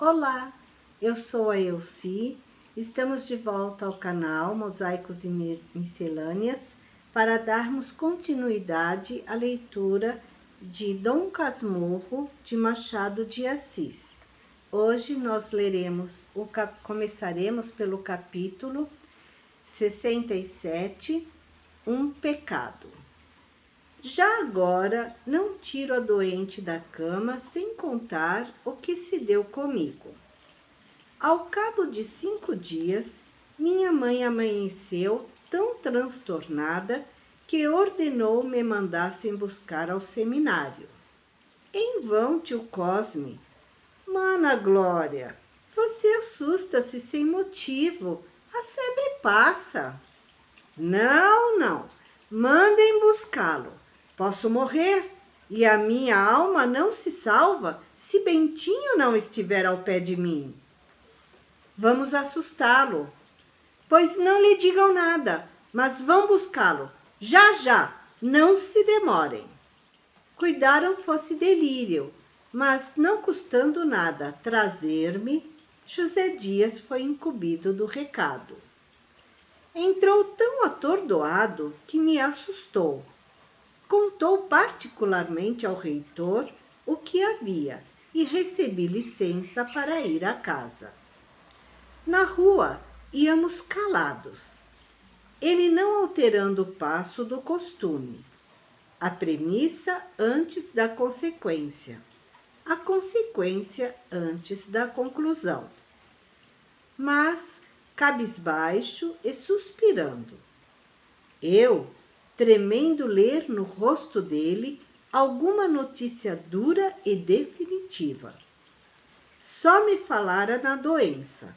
Olá, eu sou a Elci, estamos de volta ao canal Mosaicos e Miscelâneas para darmos continuidade à leitura de Dom Casmurro de Machado de Assis. Hoje nós começaremos pelo capítulo 67, Um Pecado. Já agora não tiro a doente da cama sem contar o que se deu comigo. Ao cabo de 5 dias, minha mãe amanheceu tão transtornada que ordenou me mandassem buscar ao seminário. Em vão, tio Cosme. Mana Glória, você assusta-se sem motivo. A febre passa. Não. Mandem buscá-lo. Posso morrer e a minha alma não se salva se Bentinho não estiver ao pé de mim. Vamos assustá-lo. Pois não lhe digam nada, mas vão buscá-lo. Já, não se demorem. Cuidaram fosse delírio, mas não custando nada trazer-me, José Dias foi incumbido do recado. Entrou tão atordoado que me assustou. Contou particularmente ao reitor o que havia e recebi licença para ir à casa. Na rua íamos calados, ele não alterando o passo do costume. A premissa antes da consequência, a consequência antes da conclusão. Mas cabisbaixo e suspirando. Eu, tremendo ler no rosto dele alguma notícia dura e definitiva. Só me falara na doença,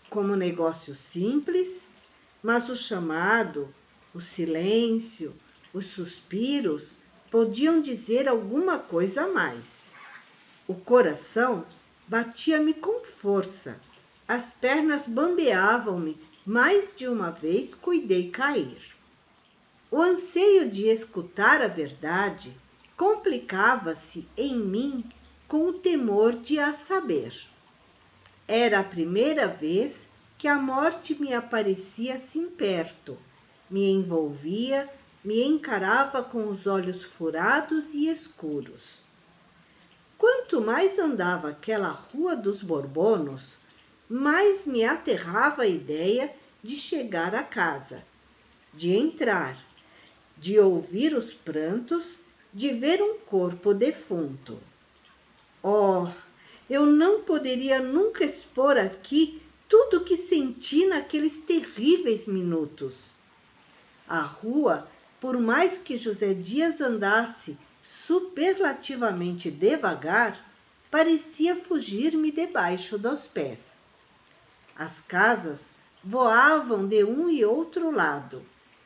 como negócio simples, mas o chamado, o silêncio, os suspiros podiam dizer alguma coisa a mais. O coração batia-me com força, as pernas bambeavam-me, mais de uma vez cuidei cair. O anseio de escutar a verdade complicava-se em mim com o temor de a saber. Era a primeira vez que a morte me aparecia assim perto, me envolvia, me encarava com os olhos furados e escuros. Quanto mais andava aquela rua dos Borbonos, mais me aterrava a ideia de chegar à casa, de entrar, de ouvir os prantos, de ver um corpo defunto. Oh, eu não poderia nunca expor aqui tudo o que senti naqueles terríveis minutos. A rua, por mais que José Dias andasse superlativamente devagar, parecia fugir-me debaixo dos pés. As casas voavam de um e outro lado,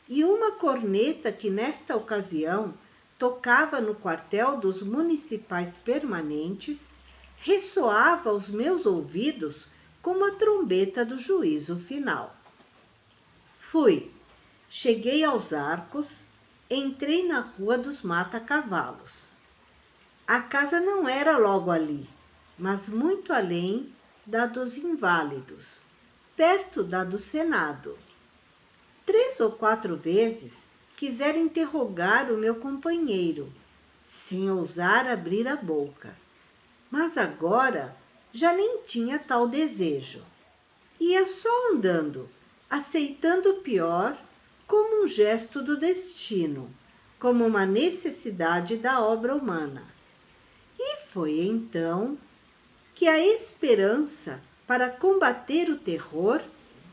e uma corneta que nesta ocasião tocava no quartel dos municipais permanentes ressoava aos meus ouvidos como a trombeta do juízo final. Cheguei aos Arcos, entrei na rua dos Mata-Cavalos. A casa não era logo ali, mas muito além da dos Inválidos, perto da do Senado. 3 ou 4 vezes quisera interrogar o meu companheiro, sem ousar abrir a boca. Mas agora já nem tinha tal desejo. Ia só andando, aceitando o pior como um gesto do destino, como uma necessidade da obra humana. E foi então que a esperança para combater o terror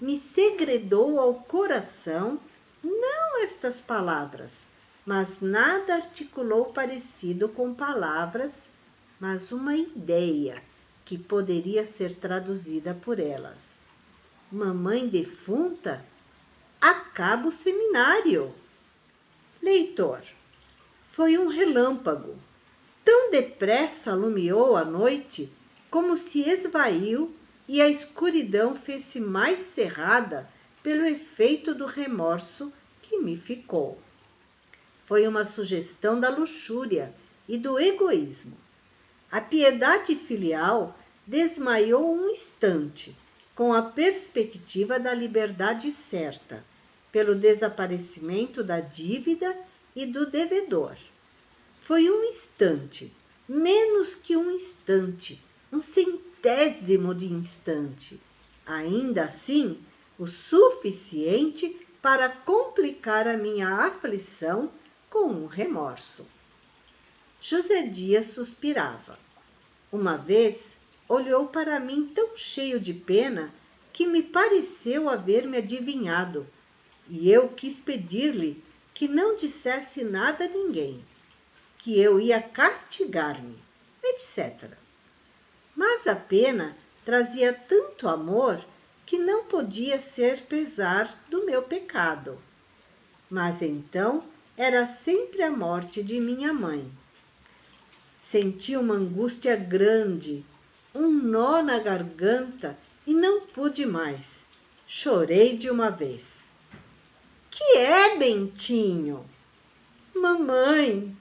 me segredou ao coração não estas palavras, mas nada articulou parecido com palavras, mas uma ideia que poderia ser traduzida por elas. Mamãe defunta? Acaba o seminário. Leitor, foi um relâmpago. Tão depressa alumiou a noite, como se esvaiu e a escuridão fez-se mais cerrada pelo efeito do remorso que me ficou. Foi uma sugestão da luxúria e do egoísmo. A piedade filial desmaiou um instante, com a perspectiva da liberdade certa, pelo desaparecimento da dívida e do devedor. Foi um instante, menos que um instante, um centésimo de instante. Ainda assim, o suficiente para complicar a minha aflição com um remorso. José Dias suspirava. Uma vez, olhou para mim tão cheio de pena que me pareceu haver-me adivinhado, e eu quis pedir-lhe que não dissesse nada a ninguém, que eu ia castigar-me, etc. Mas a pena trazia tanto amor que não podia ser pesar do meu pecado. Mas então era sempre a morte de minha mãe. Senti uma angústia grande, um nó na garganta e não pude mais. Chorei de uma vez. Que é, Bentinho? Mamãe.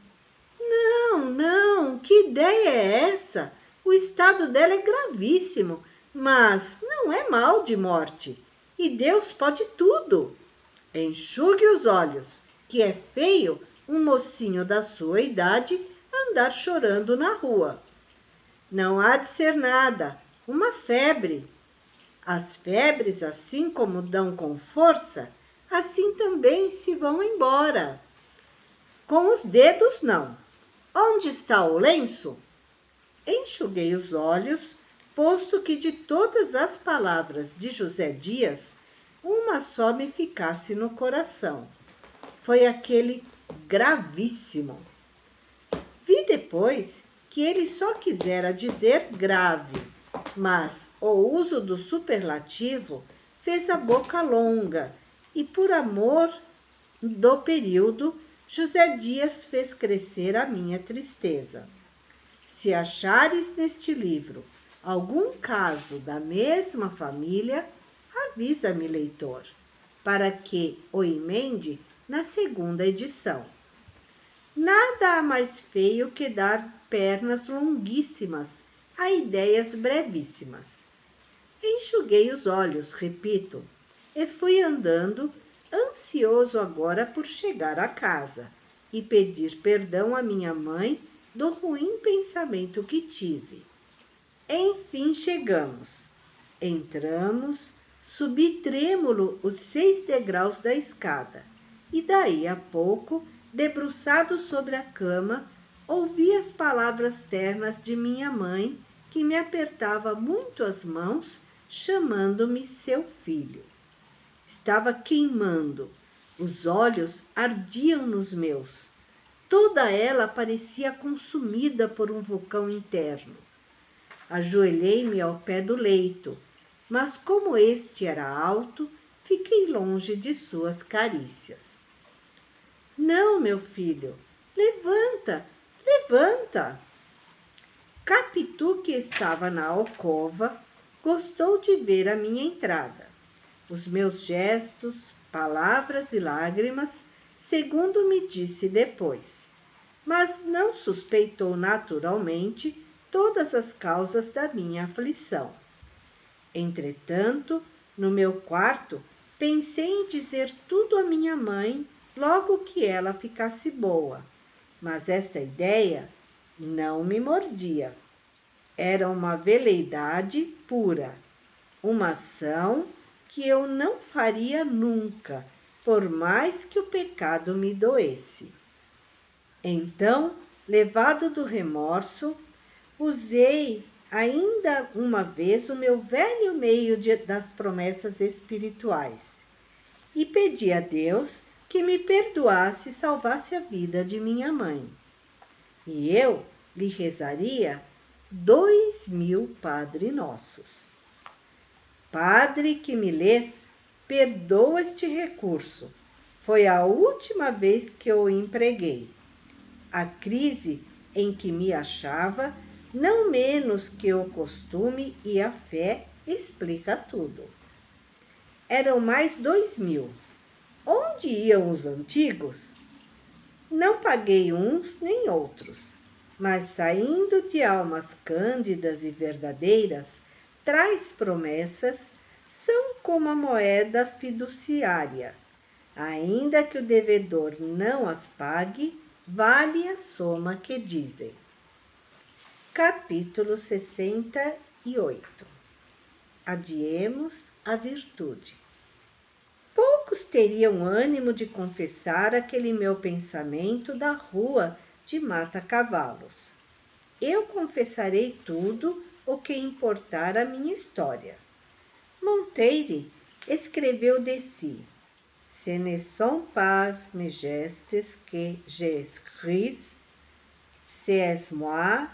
Não, que ideia é essa? O estado dela é gravíssimo, mas não é mal de morte. E Deus pode tudo. Enxugue os olhos, que é feio um mocinho da sua idade andar chorando na rua. Não há de ser nada, uma febre. As febres, assim como dão com força, assim também se vão embora. Com os dedos, não. Onde está o lenço? Enxuguei os olhos, posto que de todas as palavras de José Dias, uma só me ficasse no coração. Foi aquele gravíssimo. Vi depois que ele só quisera dizer grave, mas o uso do superlativo fez a boca longa e, por amor do período, José Dias fez crescer a minha tristeza. Se achares neste livro algum caso da mesma família, avisa-me, leitor, para que o emende na segunda edição. Nada há mais feio que dar pernas longuíssimas a ideias brevíssimas. Enxuguei os olhos, repito, e fui andando, ansioso agora por chegar a casa e pedir perdão à minha mãe do ruim pensamento que tive. Enfim chegamos. Entramos, subi trêmulo os 6 degraus da escada e daí a pouco, debruçado sobre a cama, ouvi as palavras ternas de minha mãe, que me apertava muito as mãos, chamando-me seu filho. Estava queimando, os olhos ardiam nos meus. Toda ela parecia consumida por um vulcão interno. Ajoelhei-me ao pé do leito, mas como este era alto, fiquei longe de suas carícias. Não, meu filho, levanta, levanta. Capitu, que estava na alcova, gostou de ver a minha entrada. Os meus gestos, palavras e lágrimas, segundo me disse depois, mas não suspeitou naturalmente todas as causas da minha aflição. Entretanto, no meu quarto, pensei em dizer tudo à minha mãe logo que ela ficasse boa, mas esta ideia não me mordia. Era uma veleidade pura, uma ação que eu não faria nunca, por mais que o pecado me doesse. Então, levado do remorso, usei ainda uma vez o meu velho meio das promessas espirituais e pedi a Deus que me perdoasse e salvasse a vida de minha mãe. E eu lhe rezaria 2000 Padre Nossos. Padre que me lês, perdoa este recurso. Foi a última vez que eu o empreguei. A crise em que me achava, não menos que o costume e a fé, explica tudo. Eram mais 2000. Onde iam os antigos? Não paguei uns nem outros. mas saindo de almas cândidas e verdadeiras, traz promessas, são como a moeda fiduciária. Ainda que o devedor não as pague, vale a soma que dizem. Capítulo 68. Adiemos a virtude. Poucos teriam ânimo de confessar aquele meu pensamento da rua de Mata-Cavalos. Eu confessarei tudo o que importar à minha história. Montaigne escreveu de si: Ce ne sont pas mes gestes que j'écris, c'est moi,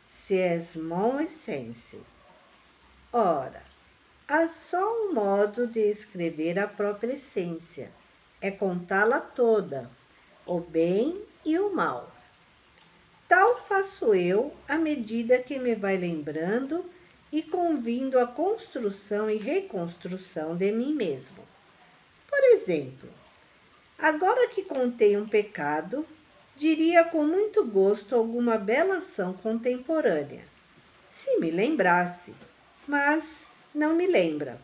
c'est mon essence. Ora, há só um modo de escrever a própria essência, é contá-la toda, o bem e o mal. Tal faço eu à medida que me vai lembrando e convindo à construção e reconstrução de mim mesmo. Por exemplo, agora que contei um pecado, diria com muito gosto alguma bela ação contemporânea, se me lembrasse, mas não me lembra.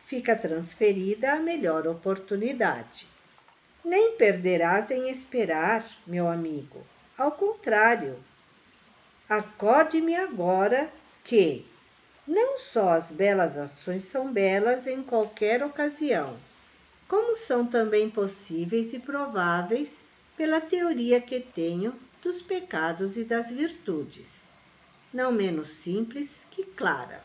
Fica transferida à melhor oportunidade. Nem perderás em esperar, meu amigo. Ao contrário, acode-me agora que não só as belas ações são belas em qualquer ocasião, como são também possíveis e prováveis pela teoria que tenho dos pecados e das virtudes, não menos simples que clara.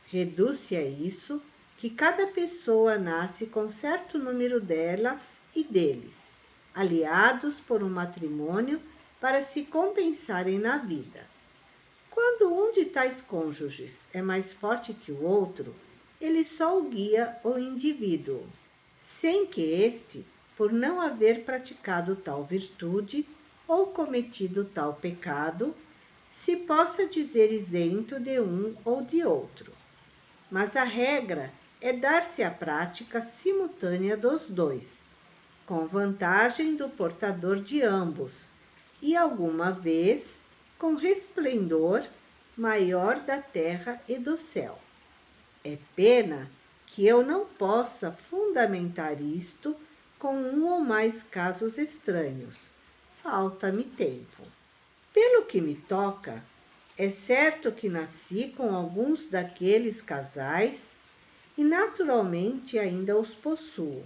Reduz-se a isso que cada pessoa nasce com certo número delas e deles, aliados por um matrimônio para se compensarem na vida. Quando um de tais cônjuges é mais forte que o outro, ele só o guia o indivíduo, sem que este, por não haver praticado tal virtude ou cometido tal pecado, se possa dizer isento de um ou de outro. Mas a regra é dar-se a prática simultânea dos dois, com vantagem do portador de ambos, e alguma vez com resplendor maior da terra e do céu. É pena que eu não possa fundamentar isto com um ou mais casos estranhos. Falta-me tempo. Pelo que me toca, é certo que nasci com alguns daqueles casais e naturalmente ainda os possuo.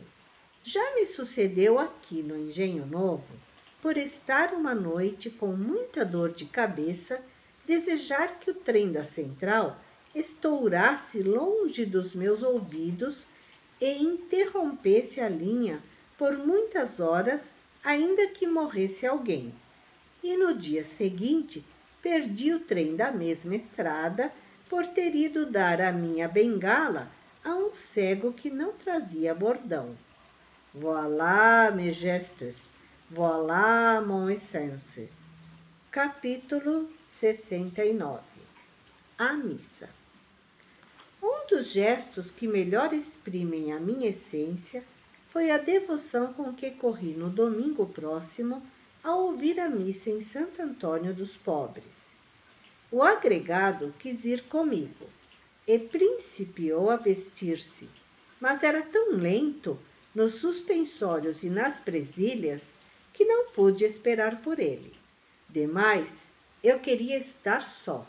Já me sucedeu aqui no Engenho Novo, por estar uma noite com muita dor de cabeça, desejar que o trem da central estourasse longe dos meus ouvidos e interrompesse a linha por muitas horas, ainda que morresse alguém. E no dia seguinte, perdi o trem da mesma estrada por ter ido dar a minha bengala a um cego que não trazia bordão. Voilà mes gestes, voilà mon essence. Capítulo 69. A missa. Um dos gestos que melhor exprimem a minha essência foi a devoção com que corri no domingo próximo ao ouvir a missa em Santo Antônio dos Pobres. O agregado quis ir comigo e principiou a vestir-se, mas era tão lento nos suspensórios e nas presilhas que não pude esperar por ele. Demais, eu queria estar só.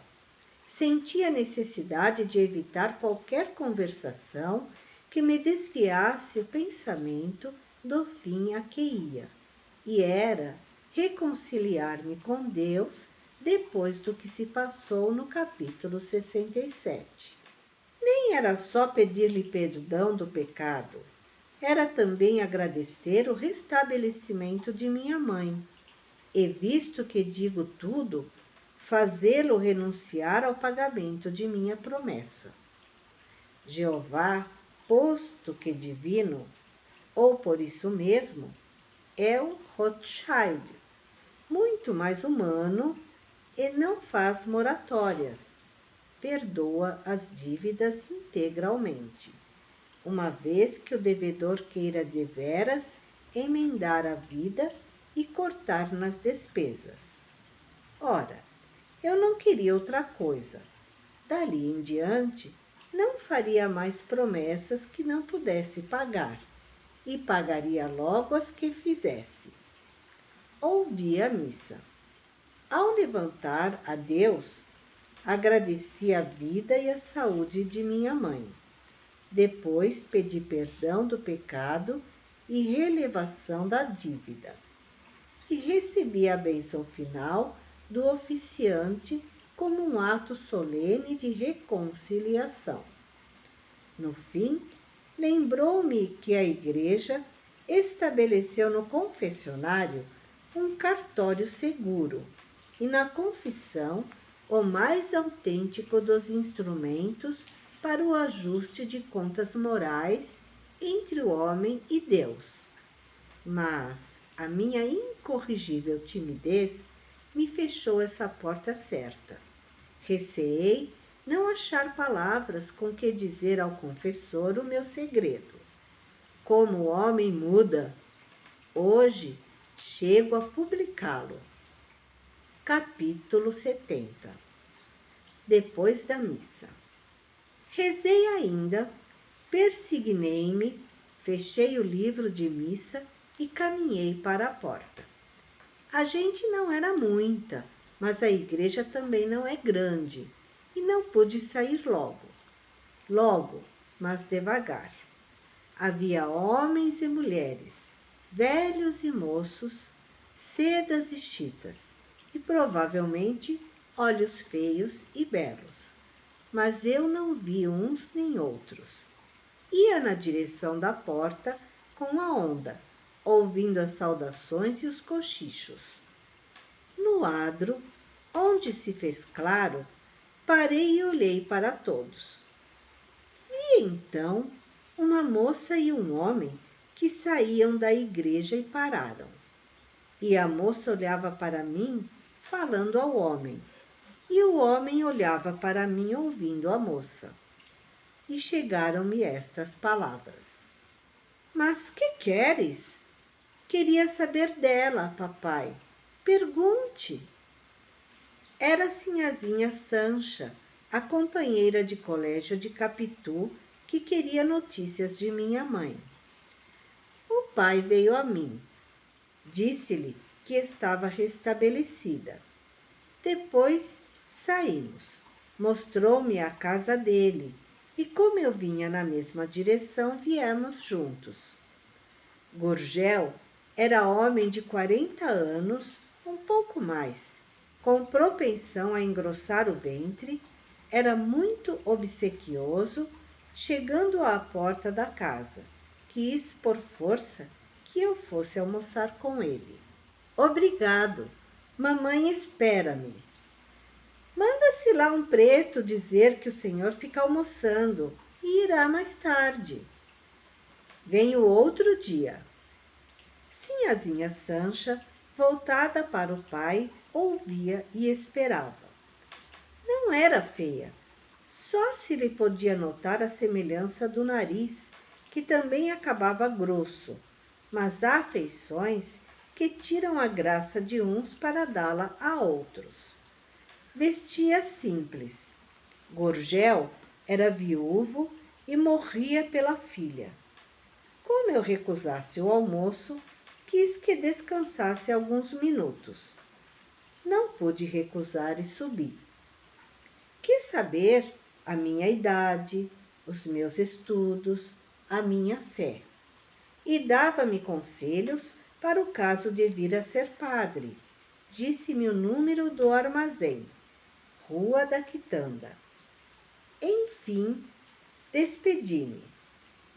Sentia a necessidade de evitar qualquer conversação que me desviasse o pensamento do fim a que ia, e era reconciliar-me com Deus depois do que se passou no capítulo 67. Nem era só pedir-lhe perdão do pecado, era também agradecer o restabelecimento de minha mãe, e visto que digo tudo, fazê-lo renunciar ao pagamento de minha promessa. Jeová, posto que divino, ou por isso mesmo, é um Rothschild, muito mais humano e não faz moratórias, perdoa as dívidas integralmente, uma vez que o devedor queira deveras emendar a vida e cortar nas despesas. Ora, eu não queria outra coisa. Dali em diante, não faria mais promessas que não pudesse pagar, e pagaria logo as que fizesse. Ouvi a missa. Ao levantar a Deus, agradeci a vida e a saúde de minha mãe. Depois pedi perdão do pecado e relevação da dívida. E recebi a bênção final do oficiante como um ato solene de reconciliação. No fim, lembrou-me que a igreja estabeleceu no confessionário um cartório seguro e na confissão o mais autêntico dos instrumentos para o ajuste de contas morais entre o homem e Deus. Mas a minha incorrigível timidez me fechou essa porta certa. Receei não achar palavras com que dizer ao confessor o meu segredo. Como o homem muda, hoje chego a publicá-lo. Capítulo 70. Depois da missa. Rezei ainda, persignei-me, fechei o livro de missa e caminhei para a porta. A gente não era muita, mas a igreja também não é grande, e não pude sair logo. Logo, mas devagar. Havia homens e mulheres, velhos e moços, cedas e chitas, e provavelmente olhos feios e belos. Mas eu não vi uns nem outros. Ia na direção da porta com a onda, ouvindo as saudações e os cochichos. No adro, onde se fez claro, parei e olhei para todos. Vi então uma moça e um homem que saíam da igreja e pararam. E a moça olhava para mim, falando ao homem, e o homem olhava para mim, ouvindo a moça. E chegaram-me estas palavras: Mas que queres? Queria saber dela, papai. Pergunte. Era a sinhazinha Sancha, a companheira de colégio de Capitu, que queria notícias de minha mãe. O pai veio a mim. Disse-lhe que estava restabelecida. Depois saímos. Mostrou-me a casa dele e, como eu vinha na mesma direção, viemos juntos. Gurgel era homem de 40 anos, um pouco mais, com propensão a engrossar o ventre, era muito obsequioso, chegando à porta da casa, quis, por força, que eu fosse almoçar com ele. Obrigado, mamãe espera-me. Manda-se lá um preto dizer que o senhor fica almoçando e irá mais tarde. Venho outro dia. Sinhazinha Sancha, voltada para o pai, ouvia e esperava. Não era feia, só se lhe podia notar a semelhança do nariz, que também acabava grosso, mas há feições que tiram a graça de uns para dá-la a outros. Vestia simples. Gurgel era viúvo e morria pela filha. Como eu recusasse o almoço, quis que descansasse alguns minutos. Não pude recusar e subi. Quis saber a minha idade, os meus estudos, a minha fé. E dava-me conselhos para o caso de vir a ser padre. Disse-me o número do armazém, Rua da Quitanda. Enfim, despedi-me.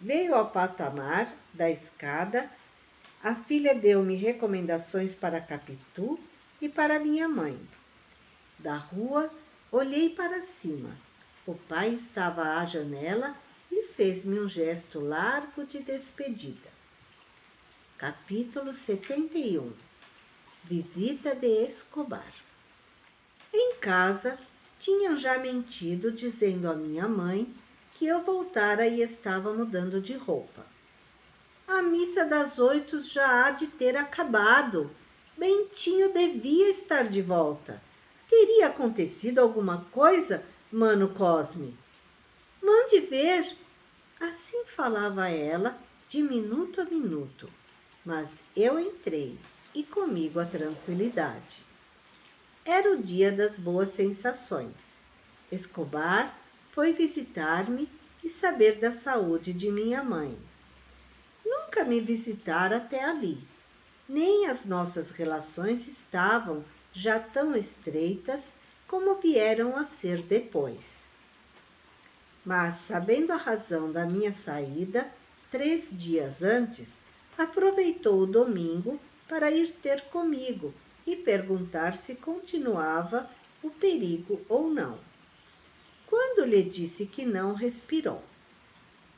Veio ao patamar da escada, a filha deu-me recomendações para Capitu e para minha mãe. Da rua, olhei para cima. O pai estava à janela e fez-me um gesto largo de despedida. Capítulo 71. Visita de Escobar. Em casa, tinham já mentido dizendo à minha mãe que eu voltara e estava mudando de roupa. A missa das 8 já há de ter acabado. Bentinho devia estar de volta. Teria acontecido alguma coisa, Mano Cosme? Mande ver. Assim falava ela, de minuto a minuto. Mas eu entrei, e comigo a tranquilidade. Era o dia das boas sensações. Escobar foi visitar-me e saber da saúde de minha mãe. Nunca me visitara até ali, nem as nossas relações estavam já tão estreitas como vieram a ser depois. Mas, sabendo a razão da minha saída, 3 dias antes, aproveitou o domingo para ir ter comigo e perguntar se continuava o perigo ou não. Quando lhe disse que não, respirou.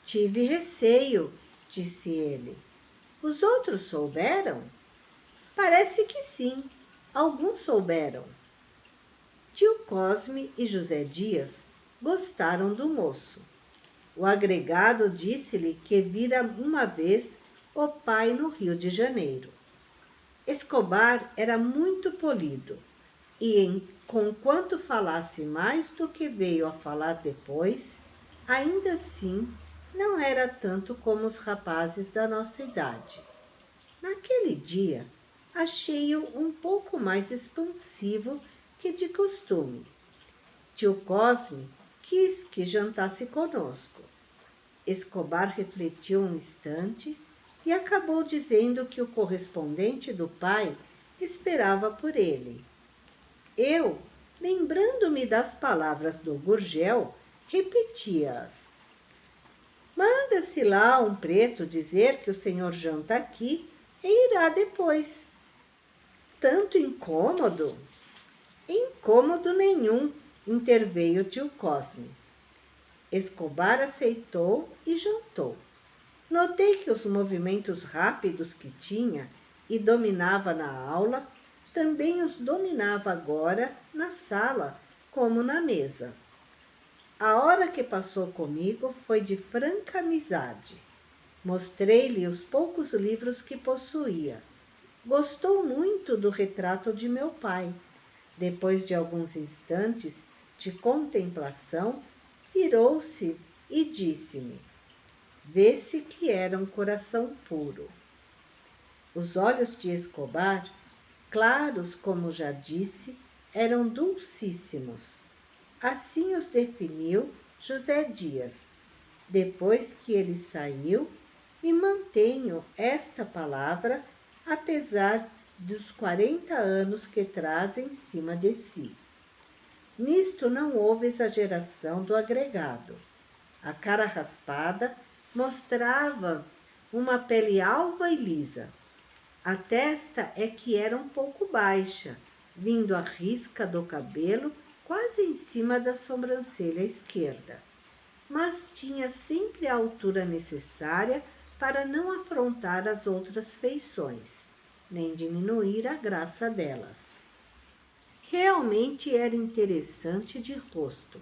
Tive receio, disse ele. Os outros souberam? Parece que sim, alguns souberam. Tio Cosme e José Dias gostaram do moço. O agregado disse-lhe que vira uma vez o pai no Rio de Janeiro. Escobar era muito polido e, conquanto falasse mais do que veio a falar depois, ainda assim não era tanto como os rapazes da nossa idade. Naquele dia, achei-o um pouco mais expansivo que de costume. Tio Cosme quis que jantasse conosco. Escobar refletiu um instante e acabou dizendo que o correspondente do pai esperava por ele. Eu, lembrando-me das palavras do Gurgel, repetia-as. Manda-se lá um preto dizer que o senhor janta aqui e irá depois. Tanto incômodo? Incômodo nenhum, interveio tio Cosme. Escobar aceitou e jantou. Notei que os movimentos rápidos que tinha e dominava na aula, também os dominava agora na sala, como na mesa. A hora que passou comigo foi de franca amizade. Mostrei-lhe os poucos livros que possuía. Gostou muito do retrato de meu pai. Depois de alguns instantes de contemplação, virou-se e disse-me: vê-se que era um coração puro. Os olhos de Escobar, claros como já disse, eram dulcíssimos. Assim os definiu José Dias, depois que ele saiu, e mantenho esta palavra, apesar dos 40 anos que traz em cima de si. Nisto não houve exageração do agregado. A cara raspada mostrava uma pele alva e lisa. A testa é que era um pouco baixa, vindo a risca do cabelo quase em cima da sobrancelha esquerda, mas tinha sempre a altura necessária para não afrontar as outras feições, nem diminuir a graça delas. Realmente era interessante de rosto,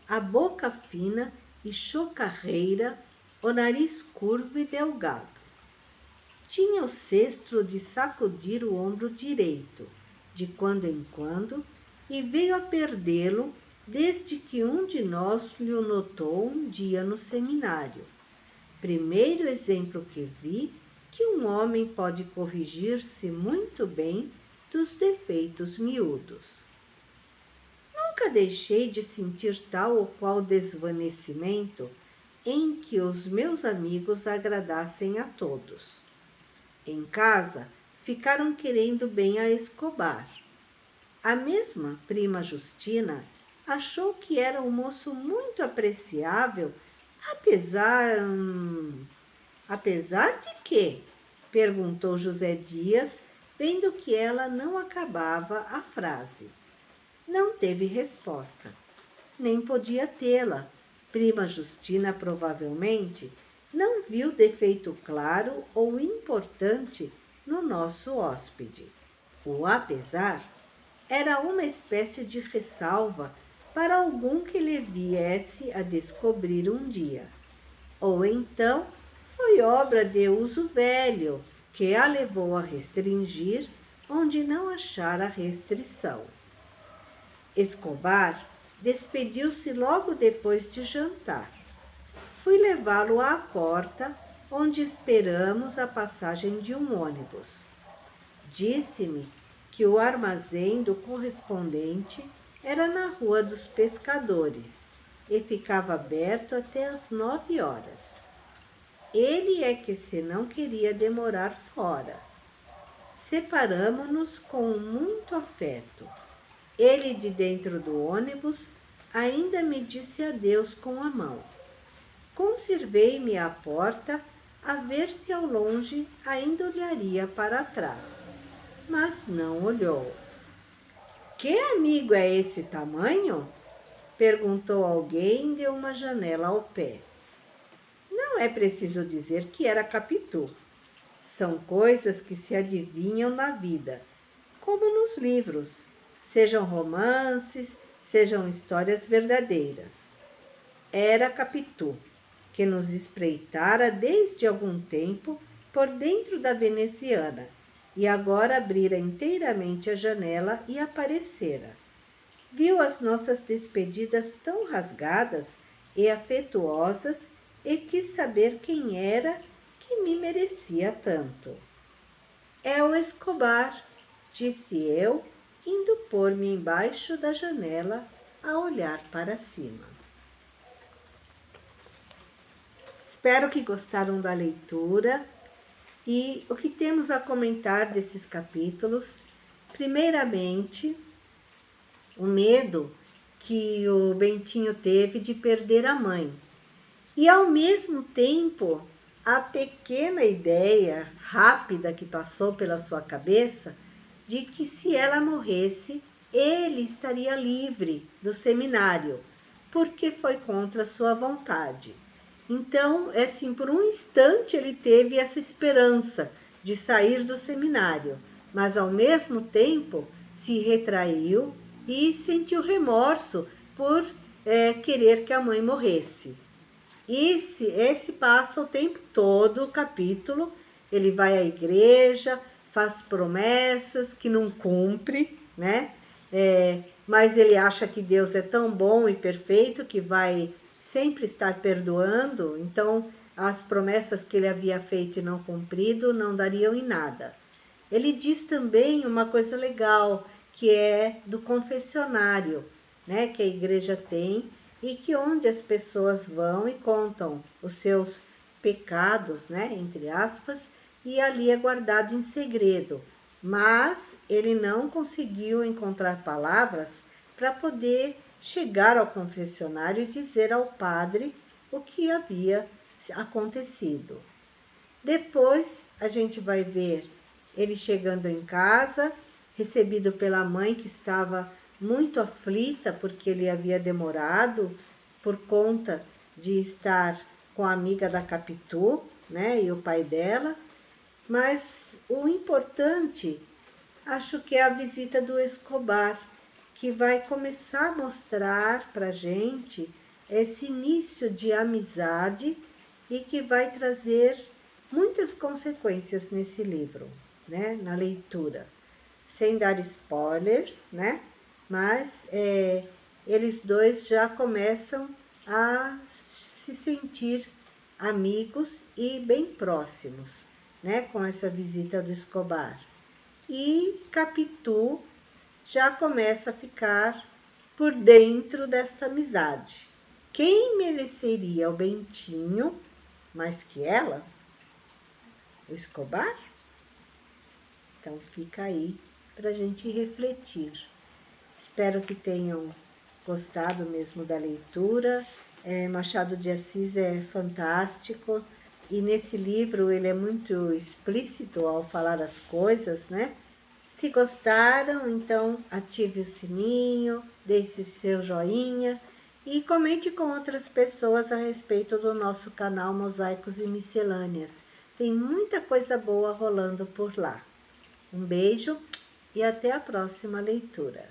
a boca fina e chocarreira, o nariz curvo e delgado. Tinha o cestro de sacudir o ombro direito, de quando em quando, e veio a perdê-lo desde que um de nós lhe o notou um dia no seminário. Primeiro exemplo que vi que um homem pode corrigir-se muito bem dos defeitos miúdos. Nunca deixei de sentir tal ou qual desvanecimento em que os meus amigos agradassem a todos. Em casa, ficaram querendo bem a Escobar. A mesma prima Justina achou que era um moço muito apreciável, apesar... Apesar de quê? Perguntou José Dias, vendo que ela não acabava a frase. Não teve resposta. Nem podia tê-la. Prima Justina provavelmente não viu defeito claro ou importante no nosso hóspede. O apesar era uma espécie de ressalva para algum que lhe viesse a descobrir um dia. Ou então foi obra de uso velho que a levou a restringir onde não achara restrição. Escobar despediu-se logo depois de jantar. Fui levá-lo à porta, onde esperamos a passagem de um ônibus. Disse-me que o armazém do correspondente era na Rua dos Pescadores e ficava aberto até às 9 horas. Ele é que se não queria demorar fora. Separamo-nos com muito afeto. Ele, de dentro do ônibus, ainda me disse adeus com a mão. Conservei-me à porta a ver se ao longe ainda olharia para trás, mas não olhou. Que amigo é esse tamanho? Perguntou alguém de uma janela ao pé. Não é preciso dizer que era Capitu. São coisas que se adivinham na vida, como nos livros, sejam romances, sejam histórias verdadeiras. Era Capitu, que nos espreitara desde algum tempo por dentro da veneziana, e agora abrira inteiramente a janela e aparecera. Viu as nossas despedidas tão rasgadas e afetuosas e quis saber quem era que me merecia tanto. É o Escobar, disse eu, indo pôr-me embaixo da janela a olhar para cima. Espero que gostaram da leitura e o que temos a comentar desses capítulos. Primeiramente, o medo que o Bentinho teve de perder a mãe. E ao mesmo tempo, a pequena ideia rápida que passou pela sua cabeça de que se ela morresse, ele estaria livre do seminário, porque foi contra sua vontade. Então, assim, por um instante ele teve essa esperança de sair do seminário, mas ao mesmo tempo se retraiu e sentiu remorso por querer que a mãe morresse. Esse passa o tempo todo, o capítulo, ele vai à igreja, faz promessas que não cumpre, né? Mas ele acha que Deus é tão bom e perfeito que vai sempre estar perdoando, então as promessas que ele havia feito e não cumprido não dariam em nada. Ele diz também uma coisa legal, que é do confessionário, né, que a igreja tem e que onde as pessoas vão e contam os seus pecados, né, entre aspas, e ali é guardado em segredo. Mas ele não conseguiu encontrar palavras para poder chegar ao confessionário e dizer ao padre o que havia acontecido. Depois a gente vai ver ele chegando em casa, recebido pela mãe que estava muito aflita porque ele havia demorado por conta de estar com a amiga da Capitu, né, e o pai dela. Mas o importante, acho que é a visita do Escobar, que vai começar a mostrar para a gente esse início de amizade e que vai trazer muitas consequências nesse livro, né, na leitura. Sem dar spoilers, né, mas eles dois já começam a se sentir amigos e bem próximos, né, com essa visita do Escobar. E Capitu já começa a ficar por dentro desta amizade. Quem mereceria o Bentinho mais que ela? O Escobar? Então fica aí para a gente refletir. Espero que tenham gostado mesmo da leitura. Machado de Assis é fantástico e nesse livro ele é muito explícito ao falar as coisas, né? Se gostaram, então ative o sininho, deixe seu joinha e comente com outras pessoas a respeito do nosso canal Mosaicos e Miscelâneas. Tem muita coisa boa rolando por lá. Um beijo e até a próxima leitura.